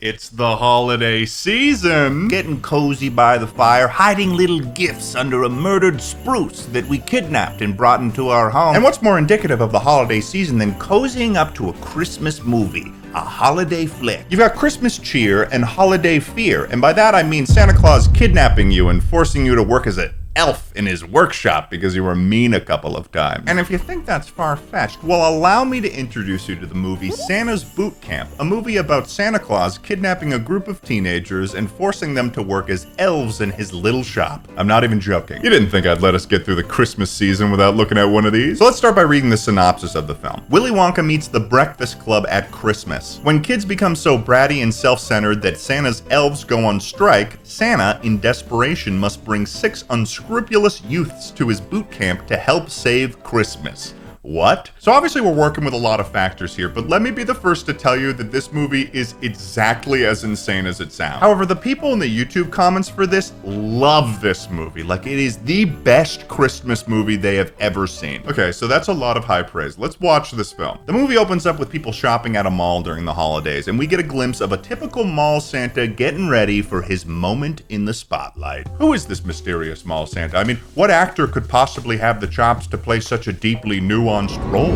It's the holiday season. Getting cozy by the fire, hiding little gifts under a murdered spruce that we kidnapped and brought into our home. And what's more indicative of the holiday season than cozying up to a Christmas movie? A holiday flick. You've got Christmas cheer and holiday fear, and by that I mean Santa Claus kidnapping you and forcing you to work as an elf in his workshop because you were mean a couple of times. And if you think that's far-fetched, well, allow me to introduce you to the movie Santa's Boot Camp, a movie about Santa Claus kidnapping a group of teenagers and forcing them to work as elves in his little shop. I'm not even joking. You didn't think I'd let us get through the Christmas season without looking at one of these? So let's start by reading the synopsis of the film. Willy Wonka meets the Breakfast Club at Christmas. When kids become so bratty and self-centered that Santa's elves go on strike, Santa, in desperation, must bring 6 unscrupulous youths to his boot camp to help save Christmas. What? So obviously we're working with a lot of factors here, but let me be the first to tell you that this movie is exactly as insane as it sounds. However, the people in the YouTube comments for this love this movie. Like, it is the best Christmas movie they have ever seen. Okay, so that's a lot of high praise. Let's watch this film. The movie opens up with people shopping at a mall during the holidays, and we get a glimpse of a typical mall Santa getting ready for his moment in the spotlight. Who is this mysterious mall Santa? I mean, what actor could possibly have the chops to play such a deeply nuanced role?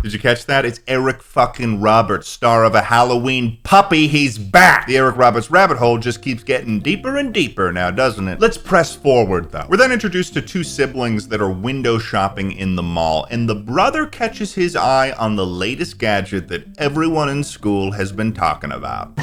Did you catch that? It's Eric fucking Roberts, star of A Halloween Puppy. He's back! The Eric Roberts rabbit hole just keeps getting deeper and deeper now, doesn't it? Let's press forward, though. We're then introduced to 2 siblings that are window shopping in the mall, and the brother catches his eye on the latest gadget that everyone in school has been talking about.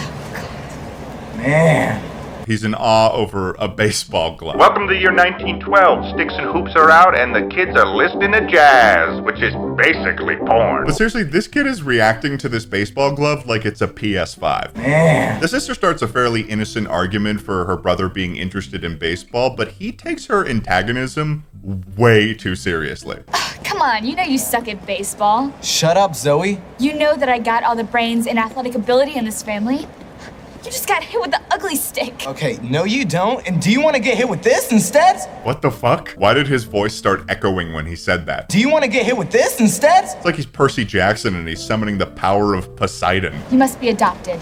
Man. He's in awe over a baseball glove. Welcome to the year 1912. Sticks and hoops are out and the kids are listening to jazz, which is basically porn. But seriously, this kid is reacting to this baseball glove like it's a PS5. Man. The sister starts a fairly innocent argument for her brother being interested in baseball, but he takes her antagonism way too seriously. Come on, you know you suck at baseball. Shut up, Zoe. You know that I got all the brains and athletic ability in this family. You just got hit with the ugly stick. Okay, no you don't. And do you want to get hit with this instead? What the fuck? Why did his voice start echoing when he said that? Do you want to get hit with this instead? It's like he's Percy Jackson and he's summoning the power of Poseidon. You must be adopted.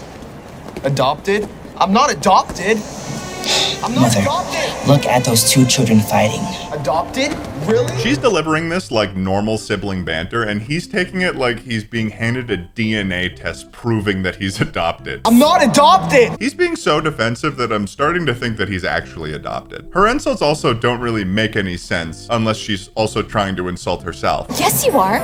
Adopted? I'm not adopted. I'm not Mother, adopted. look at those 2 children fighting. Adopted? Really? She's delivering this like normal sibling banter, and he's taking it like he's being handed a DNA test proving that he's adopted. I'm not adopted! He's being so defensive that I'm starting to think that he's actually adopted. Her insults also don't really make any sense unless she's also trying to insult herself. Yes, you are.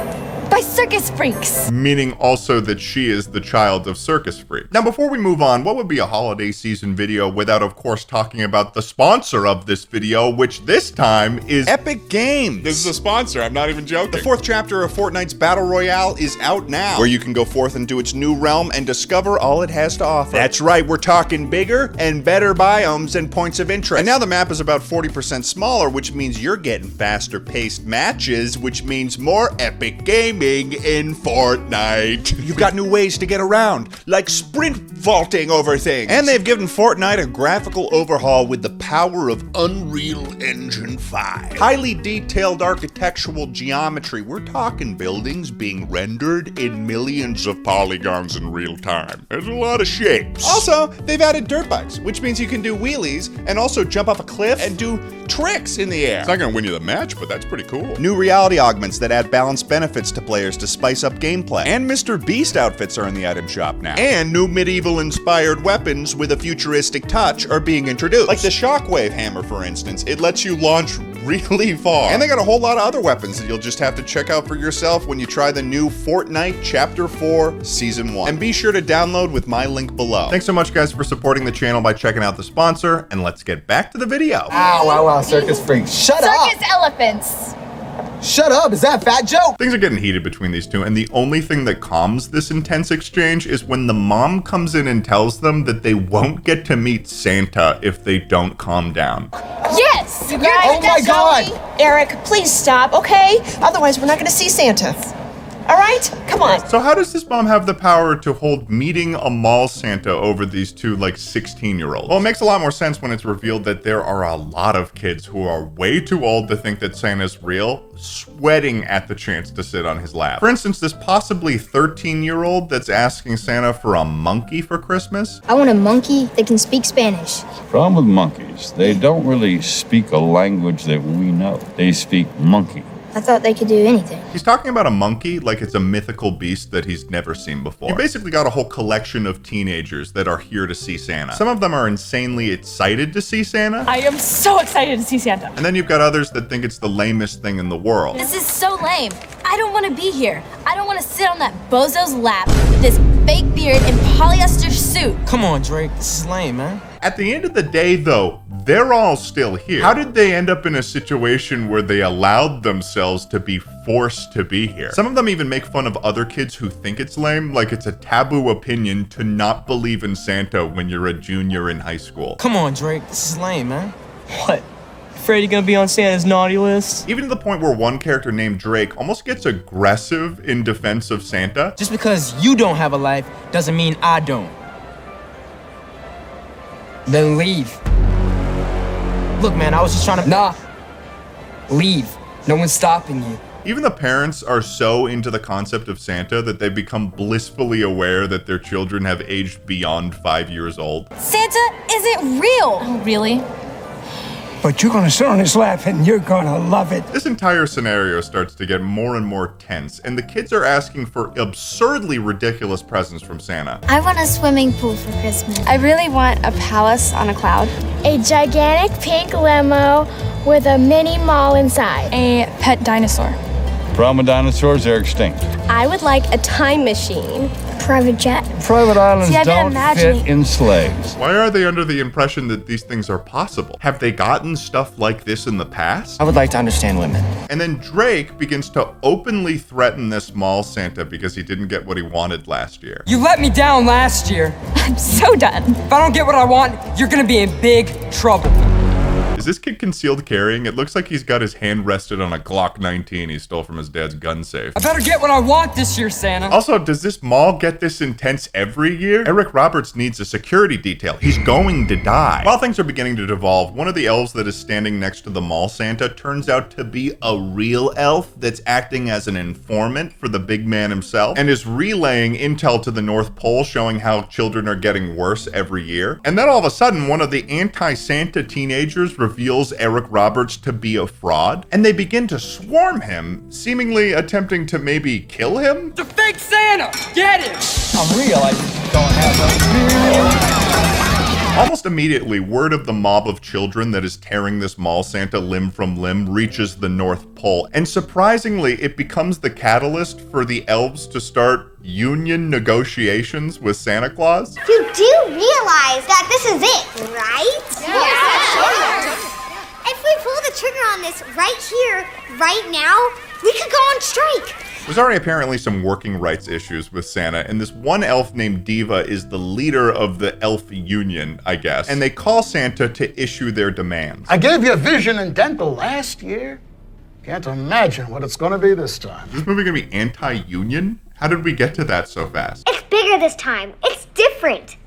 By circus freaks. Meaning also that she is the child of circus freaks. Now, before we move on, what would be a holiday season video without, of course, talking about the sponsor of this video, which this time is Epic Games. This is a sponsor, I'm not even joking. The 4th chapter of Fortnite's Battle Royale is out now, where you can go forth into its new realm and discover all it has to offer. That's right, we're talking bigger and better biomes and points of interest. And now the map is about 40% smaller, which means you're getting faster paced matches, which means more epic gaming in Fortnite. You've got new ways to get around, like sprint vaulting over things. And they've given Fortnite a graphical overhaul with the power of Unreal Engine 5. Highly detailed architectural geometry. We're talking buildings being rendered in millions of polygons in real time. There's a lot of shapes. Also, they've added dirt bikes, which means you can do wheelies and also jump off a cliff and do tricks in the air. It's not gonna win you the match, but that's pretty cool. New reality augments that add balanced benefits to players to spice up gameplay. And Mr. Beast outfits are in the item shop now. And new medieval-inspired weapons with a futuristic touch are being introduced. Like the Shockwave Hammer, for instance. It lets you launch really far. And they got a whole lot of other weapons that you'll just have to check out for yourself when you try the new Fortnite Chapter 4 Season 1. And be sure to download with my link below. Thanks so much, guys, for supporting the channel by checking out the sponsor, and let's get back to the video. Ow, wow, wow, circus freak. Shut up! Circus elephants. Shut up, is that Fat Joe? Things are getting heated between these two, and the only thing that calms this intense exchange is when the mom comes in and tells them that they won't get to meet Santa if they don't calm down. Yes! Oh my God! Eric, please stop, okay? Otherwise, we're not gonna see Santa. all right? Come on. So how does this mom have the power to hold meeting a mall Santa over these two, like, 16-year-olds? Well, it makes a lot more sense when it's revealed that there are a lot of kids who are way too old to think that Santa's real, sweating at the chance to sit on his lap. For instance, this possibly 13-year-old that's asking Santa for a monkey for Christmas. I want a monkey that can speak Spanish. Problem with monkeys, they don't really speak a language that we know. They speak monkey. I thought they could do anything. He's talking about a monkey like it's a mythical beast that he's never seen before. You basically got a whole collection of teenagers that are here to see Santa. Some of them are insanely excited to see Santa. I am so excited to see Santa. And then you've got others that think it's the lamest thing in the world. This is so lame. I don't want to be here. I don't want to sit on that bozo's lap with this fake beard and polyester suit. Come on, Drake. This is lame, man. At the end of the day, though, they're all still here. How did they end up in a situation where they allowed themselves to be forced to be here? Some of them even make fun of other kids who think it's lame, like it's a taboo opinion to not believe in Santa when you're a junior in high school. Come on, Drake. This is lame, man. What? Afraid you're gonna be on Santa's naughty list? Even to the point where one character named Drake almost gets aggressive in defense of Santa. Just because you don't have a life doesn't mean I don't. Then leave. Look, man, I was just trying to... Nah. Leave. No one's stopping you. Even the parents are so into the concept of Santa that they become blissfully aware that their children have aged beyond 5 years old. Santa isn't real. Oh, really? But you're gonna sit on his lap and you're gonna love it. This entire scenario starts to get more and more tense, and the kids are asking for absurdly ridiculous presents from Santa. I want a swimming pool for Christmas. I really want a palace on a cloud. A gigantic pink limo with a mini mall inside. A pet dinosaur. Problem with dinosaurs, they're extinct. I would like a time machine. Private jet. Private islands See, I've been don't imagining- fit in sleighs. Why are they under the impression that these things are possible? Have they gotten stuff like this in the past? I would like to understand women. And then Drake begins to openly threaten this mall Santa because he didn't get what he wanted last year. You let me down last year. I'm so done. If I don't get what I want, you're gonna be in big trouble. Is this kid concealed carrying? It looks like he's got his hand rested on a Glock 19 he stole from his dad's gun safe. I better get what I want this year, Santa. Also, does this mall get this intense every year? Eric Roberts needs a security detail. He's going to die. While things are beginning to devolve, one of the elves that is standing next to the mall Santa turns out to be a real elf that's acting as an informant for the big man himself and is relaying intel to the North Pole showing how children are getting worse every year. And then all of a sudden, one of the anti-Santa teenagers reveals Eric Roberts to be a fraud, and they begin to swarm him, seemingly attempting to maybe kill him? It's a fake Santa! Get him! I'm real, I just don't have Almost immediately, word of the mob of children that is tearing this mall Santa limb from limb reaches the North Pole, and surprisingly, it becomes the catalyst for the elves to start union negotiations with Santa Claus. You do realize that this is it, right? Yeah. If we pull the trigger on this right here, right now, we could go on strike. There's already apparently some working rights issues with Santa, and this one elf named Diva is the leader of the elf union, I guess, and they call Santa to issue their demands. I gave you vision and dental last year. Can't imagine what it's gonna be this time. Is this movie gonna be anti-union? How did we get to that so fast? It's bigger this time. It's different.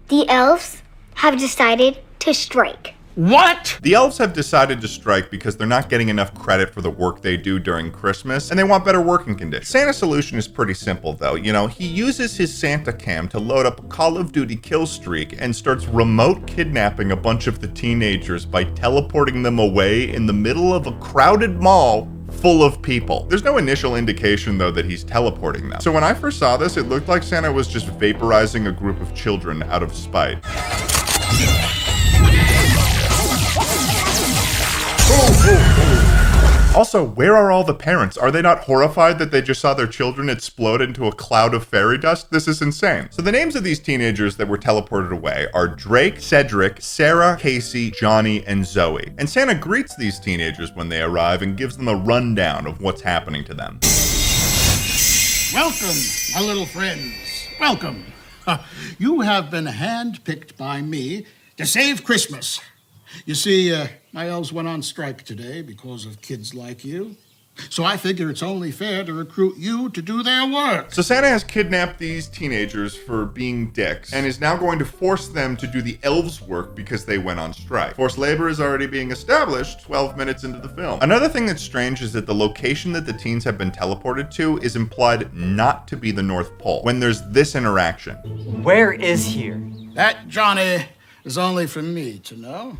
The elves have decided to strike. What? The elves have decided to strike because they're not getting enough credit for the work they do during Christmas, and they want better working conditions. Santa's solution is pretty simple, though. You know, he uses his Santa cam to load up a Call of Duty kill streak and starts remote kidnapping a bunch of the teenagers by teleporting them away in the middle of a crowded mall full of people. There's no initial indication, though, that he's teleporting them. So when I first saw this, it looked like Santa was just vaporizing a group of children out of spite. Also, where are all the parents? Are they not horrified that they just saw their children explode into a cloud of fairy dust? This is insane. So the names of these teenagers that were teleported away are Drake, Cedric, Sarah, Casey, Johnny, and Zoe. And Santa greets these teenagers when they arrive and gives them a rundown of what's happening to them. Welcome, my little friends. Welcome. You have been handpicked by me to save Christmas. You see, my elves went on strike today because of kids like you. So I figure it's only fair to recruit you to do their work. So Santa has kidnapped these teenagers for being dicks and is now going to force them to do the elves' work because they went on strike. Forced labor is already being established 12 minutes into the film. Another thing that's strange is that the location that the teens have been teleported to is implied not to be the North Pole when there's this interaction. Where is here? That, Johnny, is only for me to know.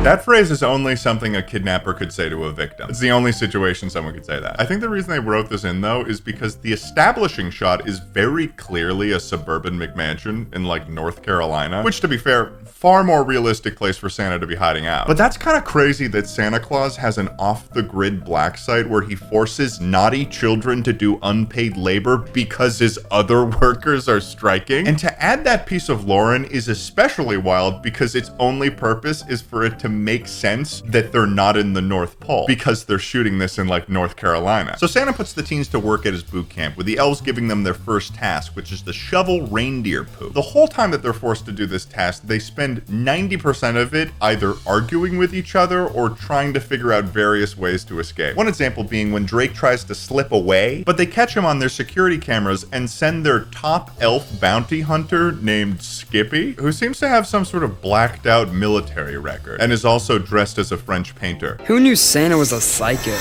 That phrase is only something a kidnapper could say to a victim. It's the only situation someone could say that. I think the reason they wrote this in, though, is because the establishing shot is very clearly a suburban McMansion in, like, North Carolina, which, to be fair, far more realistic place for Santa to be hiding out. But that's kind of crazy that Santa Claus has an off-the-grid black site where he forces naughty children to do unpaid labor because his other workers are striking. And to add that piece of lore in is especially wild because its only purpose is for it to make sense that they're not in the North Pole because they're shooting this in, like, North Carolina. So Santa puts the teens to work at his boot camp, with the elves giving them their first task, which is to shovel reindeer poop. The whole time that they're forced to do this task, they spend 90% of it either arguing with each other or trying to figure out various ways to escape. One example being when Drake tries to slip away, but they catch him on their security cameras and send their top elf bounty hunter named Skippy, who seems to have some sort of blacked out military record and is also dressed as a French painter. Who knew Santa was a psycho?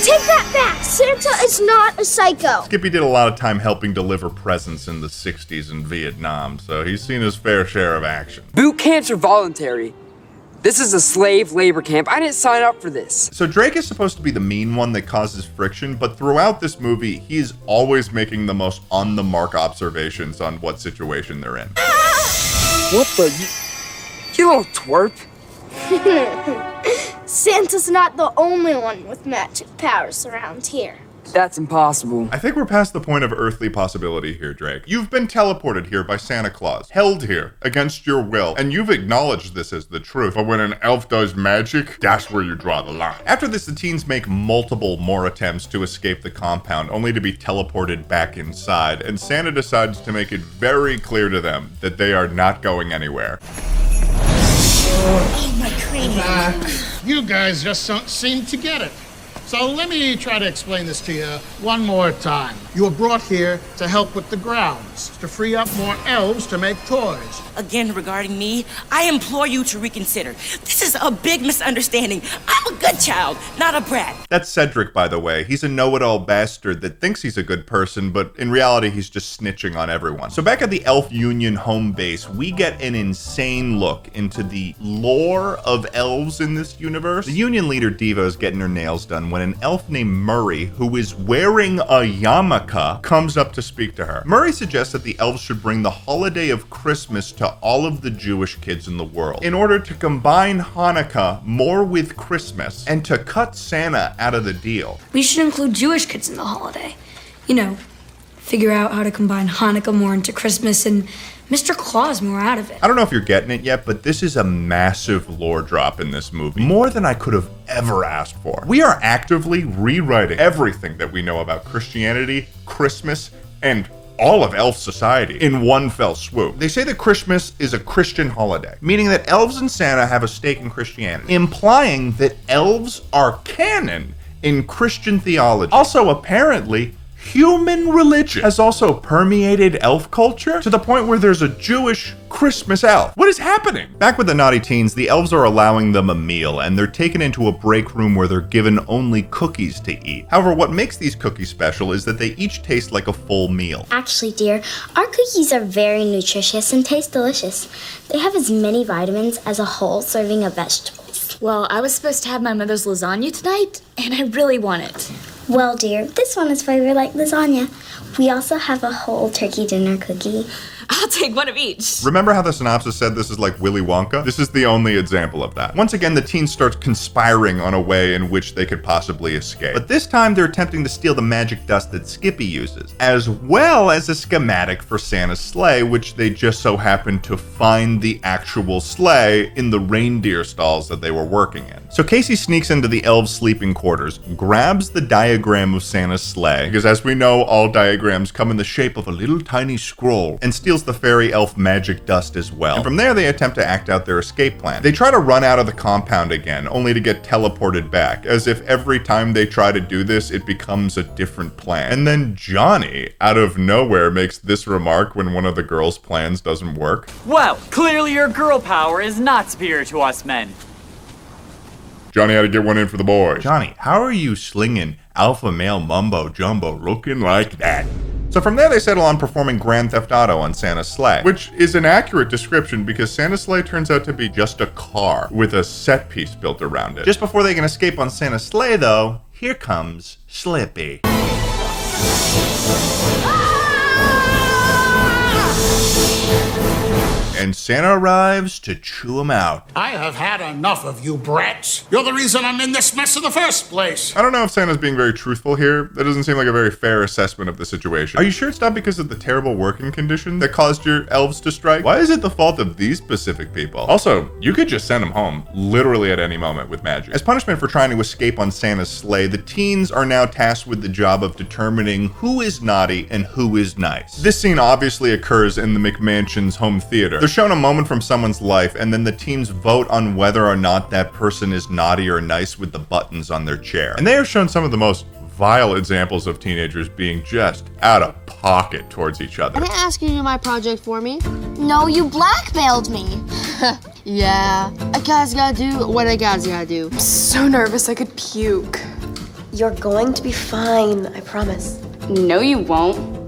Take that back! Santa is not a psycho! Skippy did a lot of time helping deliver presents in the 60s in Vietnam, so he's seen his fair share of action. Boot camps are voluntary. This is a slave labor camp. I didn't sign up for this. So Drake is supposed to be the mean one that causes friction, but throughout this movie, he's always making the most on-the-mark observations on what situation they're in. What the... You little twerp. Santa's not the only one with magic powers around here. That's impossible. I think we're past the point of earthly possibility here, Drake. You've been teleported here by Santa Claus, held here against your will, and you've acknowledged this as the truth. But when an elf does magic, that's where you draw the line. After this, the teens make multiple more attempts to escape the compound, only to be teleported back inside, and Santa decides to make it very clear to them that they are not going anywhere. Oh, my cranium. You guys just don't seem to get it. So let me try to explain this to you one more time. You were brought here to help with the grounds, to free up more elves to make toys. Again, regarding me, I implore you to reconsider. This is a big misunderstanding. I'm a good child, not a brat. That's Cedric, by the way. He's a know-it-all bastard that thinks he's a good person, but in reality, he's just snitching on everyone. So back at the Elf Union home base, we get an insane look into the lore of elves in this universe. The Union leader, Diva, is getting her nails done when an elf named Murray, who is wearing a yarmulke, comes up to speak to her. Murray suggests that the elves should bring the holiday of Christmas to all of the Jewish kids in the world in order to combine Hanukkah more with Christmas and to cut Santa out of the deal. We should include Jewish kids in the holiday. You know, figure out how to combine Hanukkah more into Christmas and Mr. Claus more out of it. I don't know if you're getting it yet, but this is a massive lore drop in this movie. More than I could have ever asked for. We are actively rewriting everything that we know about Christianity, Christmas, and all of elf society in one fell swoop. They say that Christmas is a Christian holiday, meaning that elves and Santa have a stake in Christianity, implying that elves are canon in Christian theology. Also, apparently, human religion has also permeated elf culture to the point where there's a Jewish Christmas elf. What is happening? Back with the naughty teens, the elves are allowing them a meal, and they're taken into a break room where they're given only cookies to eat. However, what makes these cookies special is that they each taste like a full meal. Actually, dear, our cookies are very nutritious and taste delicious. They have as many vitamins as a whole serving of vegetables. Well, I was supposed to have my mother's lasagna tonight, and I really want it. Well, dear, this one is flavored like lasagna. We also have a whole turkey dinner cookie. I'll take one of each. Remember how the synopsis said this is like Willy Wonka? This is the only example of that. Once again, the teens start conspiring on a way in which they could possibly escape. But this time, they're attempting to steal the magic dust that Skippy uses, as well as a schematic for Santa's sleigh, which they just so happened to find the actual sleigh in the reindeer stalls that they were working in. So Casey sneaks into the elves' sleeping quarters, grabs the diagram of Santa's sleigh, because as we know, all diagrams come in the shape of a little tiny scroll, and steals steals the fairy elf magic dust as well. And from there, they attempt to act out their escape plan. They try to run out of the compound again, only to get teleported back, as if every time they try to do this, it becomes a different plan. And then Johnny, out of nowhere, makes this remark when one of the girls' plans doesn't work. Well, clearly your girl power is not superior to us men. Johnny had to get one in for the boy. Johnny, how are you slinging alpha male mumbo jumbo looking like that? So from there, they settle on performing Grand Theft Auto on Santa's sleigh, which is an accurate description because Santa's sleigh turns out to be just a car with a set piece built around it. Just before they can escape on Santa's sleigh, though, here comes Slippy. And Santa arrives to chew him out. I have had enough of you brats. You're the reason I'm in this mess in the first place. I don't know if Santa's being very truthful here. That doesn't seem like a very fair assessment of the situation. Are you sure it's not because of the terrible working conditions that caused your elves to strike? Why is it the fault of these specific people? Also, you could just send them home literally at any moment with magic. As punishment for trying to escape on Santa's sleigh, the teens are now tasked with the job of determining who is naughty and who is nice. This scene obviously occurs in the McMansion's home theater. They're shown a moment from someone's life, and then the teams vote on whether or not that person is naughty or nice with the buttons on their chair. And they are shown some of the most vile examples of teenagers being just out of pocket towards each other. I didn't ask you to do my project for me. No, you blackmailed me. Yeah, a guy's gotta do what a guy's gotta do. I'm so nervous I could puke. You're going to be fine, I promise. No, you won't.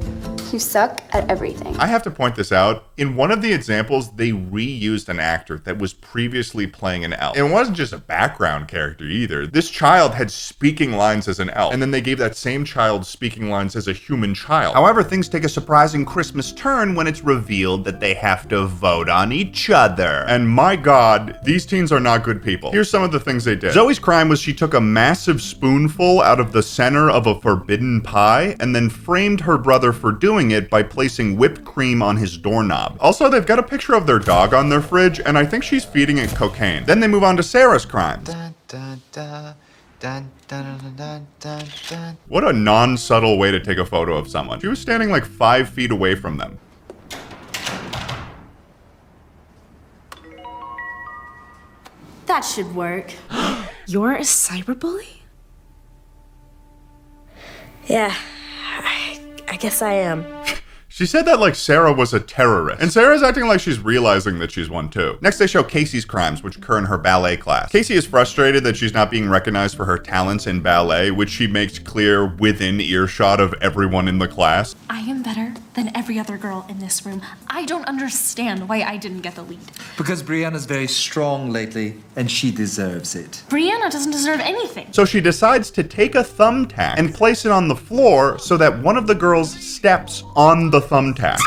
You suck at everything. I have to point this out. In one of the examples, they reused an actor that was previously playing an elf. And it wasn't just a background character either. This child had speaking lines as an elf, and then they gave that same child speaking lines as a human child. However, things take a surprising Christmas turn when it's revealed that they have to vote on each other. And my God, these teens are not good people. Here's some of the things they did. Zoe's crime was she took a massive spoonful out of the center of a forbidden pie and then framed her brother for doing it by placing whipped cream on his doorknob. Also, they've got a picture of their dog on their fridge, and I think she's feeding it cocaine. Then they move on to Sarah's crime. What a non-subtle way to take a photo of someone. She was standing like 5 feet away from them. That should work. You're a cyberbully? Yeah, I guess I am. She said that like Sarah was a terrorist, and Sarah's acting like she's realizing that she's one too. Next, they show Casey's crimes, which occur in her ballet class. Casey is frustrated that she's not being recognized for her talents in ballet, which she makes clear within earshot of everyone in the class. I am better than every other girl in this room. I don't understand why I didn't get the lead. Because Brianna's very strong lately, and she deserves it. Brianna doesn't deserve anything. So she decides to take a thumbtack and place it on the floor so that one of the girls steps on the thumbtack.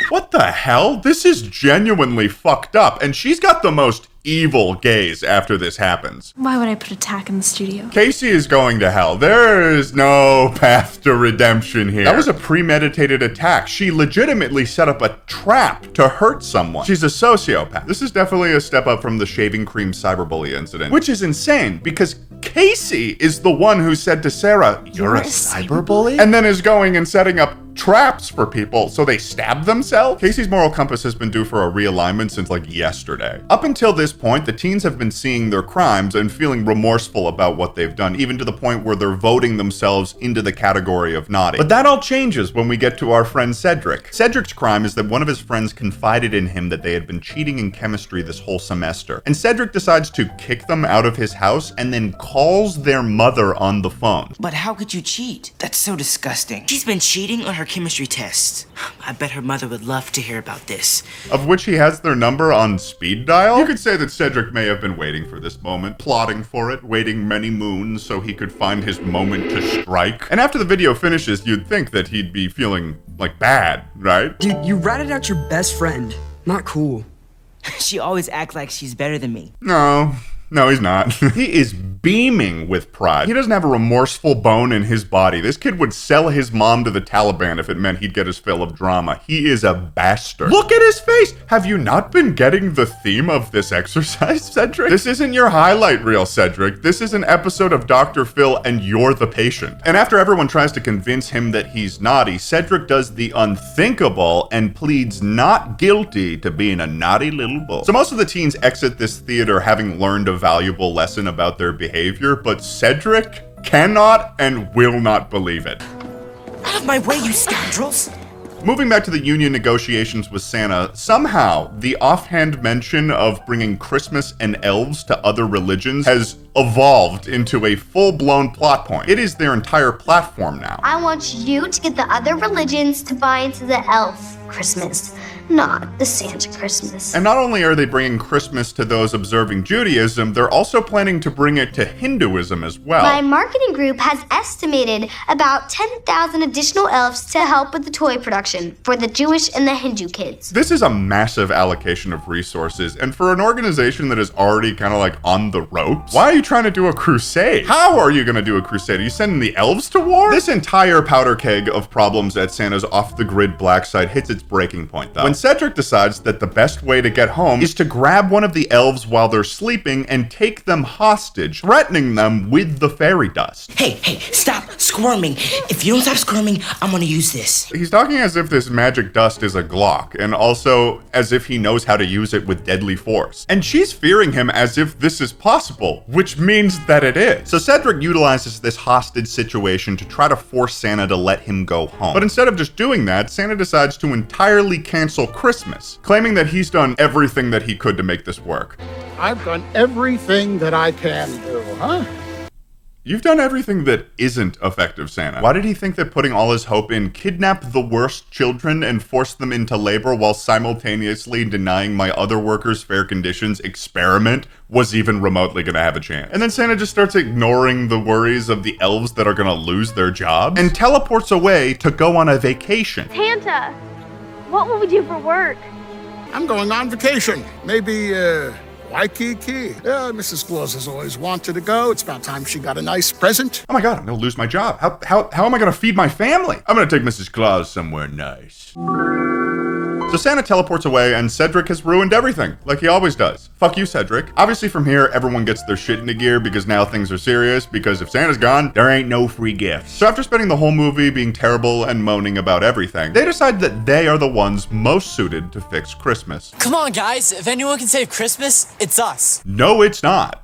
What the hell? This is genuinely fucked up, and she's got the most evil gaze after this happens. Why would I put a tack in the studio? Casey is going to hell. There is no path to redemption here. That was a premeditated attack. She legitimately set up a trap to hurt someone. She's a sociopath. This is definitely a step up from the shaving cream cyberbully incident, which is insane because Casey is the one who said to Sarah, "You're a cyberbully?" And then is going and setting up traps for people so they stab themselves? Casey's moral compass has been due for a realignment since like yesterday. Up until this point, the teens have been seeing their crimes and feeling remorseful about what they've done, even to the point where they're voting themselves into the category of naughty. But that all changes when we get to our friend Cedric. Cedric's crime is that one of his friends confided in him that they had been cheating in chemistry this whole semester. And Cedric decides to kick them out of his house and then calls their mother on the phone. But how could you cheat? That's so disgusting. She's been cheating on her chemistry tests. I bet her mother would love to hear about this. Of which he has their number on speed dial? You could say that Cedric may have been waiting for this moment, plotting for it, waiting many moons so he could find his moment to strike. And after the video finishes, you'd think that he'd be feeling, like, bad, right? Dude, you ratted out your best friend. Not cool. She always acts like she's better than me. No. No, he's not. He is beaming with pride. He doesn't have a remorseful bone in his body. This kid would sell his mom to the Taliban if it meant he'd get his fill of drama. He is a bastard. Look at his face! Have you not been getting the theme of this exercise, Cedric? This isn't your highlight reel, Cedric. This is an episode of Dr. Phil and you're the patient. And after everyone tries to convince him that he's naughty, Cedric does the unthinkable and pleads not guilty to being a naughty little boy. So most of the teens exit this theater having learned a valuable lesson about their behavior, but Cedric cannot and will not believe it. Out of my way, you scoundrels! Moving back to the union negotiations with Santa, somehow the offhand mention of bringing Christmas and elves to other religions has evolved into a full-blown plot point. It is their entire platform now. I want you to get the other religions to buy into the elf Christmas, not the Santa Christmas. And not only are they bringing Christmas to those observing Judaism, they're also planning to bring it to Hinduism as well. My marketing group has estimated about 10,000 additional elves to help with the toy production for the Jewish and the Hindu kids. This is a massive allocation of resources, and for an organization that is already kind of like on the ropes, why are you trying to do a crusade? How are you going to do a crusade? Are you sending the elves to war? This entire powder keg of problems at Santa's off-the-grid black site hits its breaking point, though. When Cedric decides that the best way to get home is to grab one of the elves while they're sleeping and take them hostage, threatening them with the fairy dust. Hey, stop squirming. If you don't stop squirming, I'm gonna use this. He's talking as if this magic dust is a Glock, and also as if he knows how to use it with deadly force. And she's fearing him as if this is possible, which means that it is. So Cedric utilizes this hostage situation to try to force Santa to let him go home. But instead of just doing that, Santa decides to entirely cancel Christmas, claiming that he's done everything that he could to make this work. I've done everything that I can do, huh? You've done everything that isn't effective, Santa. Why did he think that putting all his hope in kidnap the worst children and force them into labor while simultaneously denying my other workers fair conditions experiment was even remotely gonna have a chance? And then Santa just starts ignoring the worries of the elves that are gonna lose their jobs and teleports away to go on a vacation. Santa, what will we do for work? I'm going on vacation. Maybe, Waikiki. Yeah, Mrs. Claus has always wanted to go. It's about time she got a nice present. Oh my God, I'm gonna lose my job. How am I gonna feed my family? I'm gonna take Mrs. Claus somewhere nice. So Santa teleports away and Cedric has ruined everything, like he always does. Fuck you, Cedric. Obviously from here, everyone gets their shit into gear because now things are serious, because if Santa's gone, there ain't no free gifts. So after spending the whole movie being terrible and moaning about everything, they decide that they are the ones most suited to fix Christmas. Come on, guys. If anyone can save Christmas, it's us. No, it's not.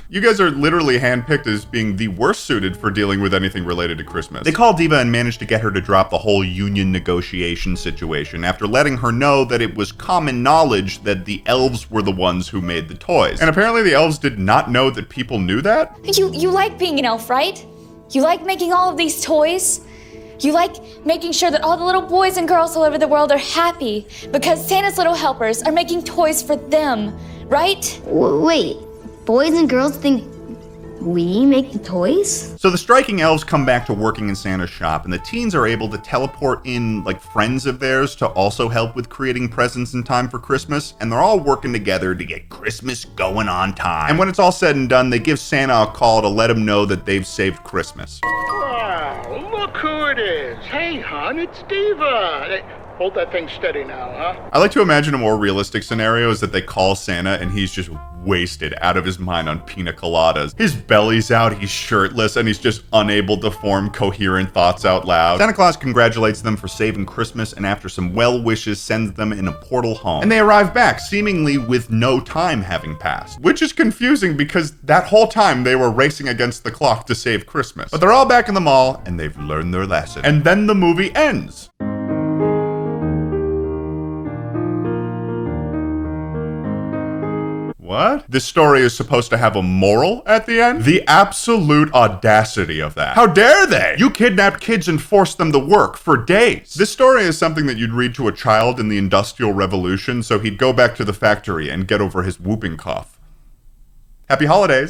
You guys are literally handpicked as being the worst suited for dealing with anything related to Christmas. They call Diva and manage to get her to drop the whole union negotiation situation after letting her know that it was common knowledge that the elves were the ones who made the toys. And apparently the elves did not know that people knew that. You like being an elf, right? You like making all of these toys? You like making sure that all the little boys and girls all over the world are happy because Santa's little helpers are making toys for them, right? Wait, boys and girls think we make the toys? So the striking elves come back to working in Santa's shop, and the teens are able to teleport in like friends of theirs to also help with creating presents in time for Christmas, and they're all working together to get Christmas going on time. And when it's all said and done, they give Santa a call to let him know that they've saved Christmas. Wow, look who it is. Hey, hon, it's Diva. Hey, hold that thing steady now, huh? I like to imagine a more realistic scenario is that they call Santa and he's just wasted out of his mind on pina coladas. His belly's out, he's shirtless, and he's just unable to form coherent thoughts out loud. Santa Claus congratulates them for saving Christmas and after some well wishes sends them in a portal home. And they arrive back, seemingly with no time having passed. Which is confusing because that whole time they were racing against the clock to save Christmas. But they're all back in the mall and they've learned their lesson. And then the movie ends. What? This story is supposed to have a moral at the end? The absolute audacity of that. How dare they? You kidnapped kids and forced them to work for days. This story is something that you'd read to a child in the Industrial Revolution so he'd go back to the factory and get over his whooping cough. Happy holidays.